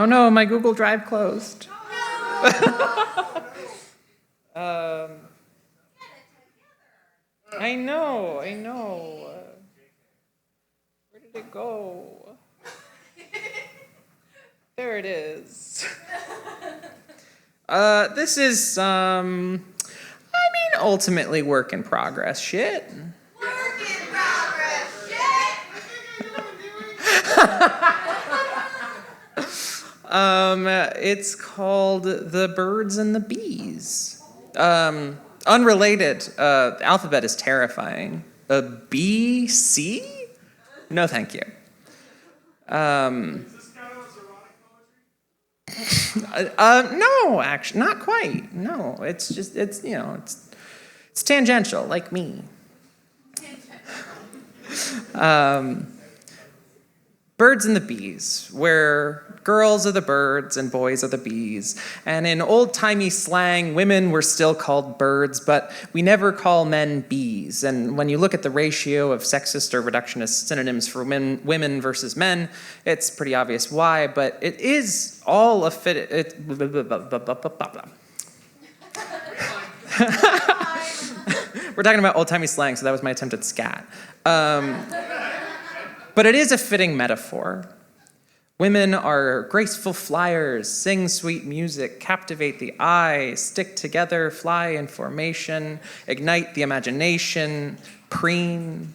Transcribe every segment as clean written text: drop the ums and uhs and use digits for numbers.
Oh no, my Google Drive closed. I know. Where did it go? There it is. This is, ultimately work in progress shit. Work in progress shit! It's called The Birds and the Bees. Unrelated. The alphabet is terrifying. A B, C? No, thank you. Is this kind of erotic poetry? No, actually, not quite. No, it's just, it's tangential, like me. Birds and the Bees, where girls are the birds and boys are the bees. And in old-timey slang, women were still called birds, but we never call men bees. And when you look at the ratio of sexist or reductionist synonyms for women versus men, it's pretty obvious why, but it is all a fit. We're talking about old-timey slang, so that was my attempt at scat. But it is a fitting metaphor. Women are graceful flyers, sing sweet music, captivate the eye, stick together, fly in formation, ignite the imagination, preen.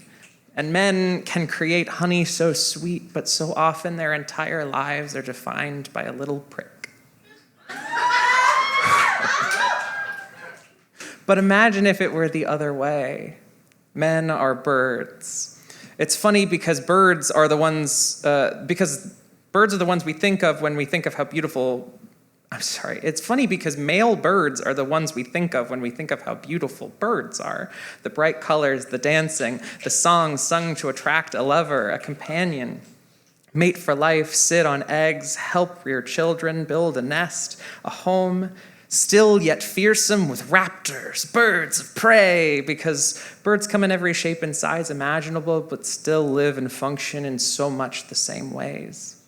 And men can create honey so sweet, but so often their entire lives are defined by a little prick. But imagine if it were the other way. Men are birds. It's funny because birds are the ones we think of when we think of how beautiful. It's funny because male birds are the ones we think of when we think of how beautiful birds are. The bright colors, the dancing, the songs sung to attract a lover, a companion. Mate for life, sit on eggs, help rear children, build a nest, a home. Still yet fearsome with raptors, birds of prey, because birds come in every shape and size imaginable, but still live and function in so much the same ways.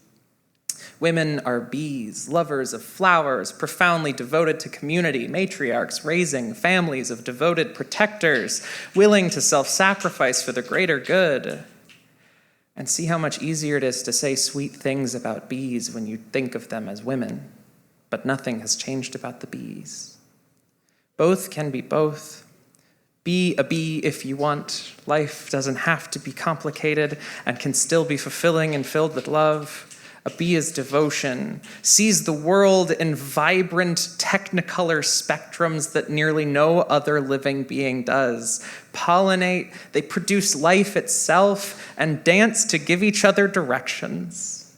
Women are bees, lovers of flowers, profoundly devoted to community, matriarchs raising families of devoted protectors, willing to self-sacrifice for the greater good. And see how much easier it is to say sweet things about bees when you think of them as women. But nothing has changed about the bees. Both can be both. Be a bee if you want. Life doesn't have to be complicated and can still be fulfilling and filled with love. A bee is devotion, sees the world in vibrant technicolor spectrums that nearly no other living being does. Pollinate, they produce life itself and dance to give each other directions.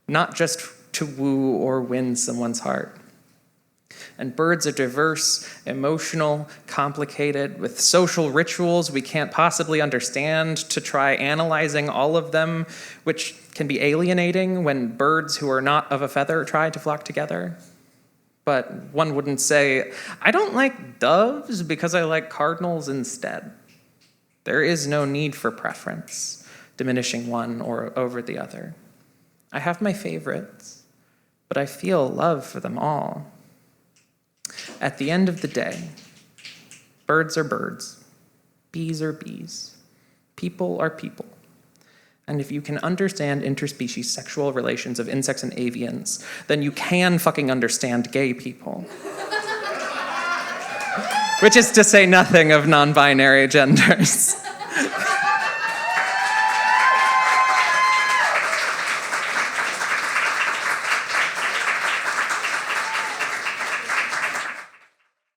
Not just to woo or win someone's heart. And birds are diverse, emotional, complicated, with social rituals we can't possibly understand to try analyzing all of them, which can be alienating when birds who are not of a feather try to flock together. But one wouldn't say, I don't like doves because I like cardinals instead. There is no need for preference, diminishing one or over the other. I have my favorites, but I feel love for them all. At the end of the day, birds are birds, bees are bees, people are people. And if you can understand interspecies sexual relations of insects and avians, then you can fucking understand gay people. Which is to say nothing of non-binary genders.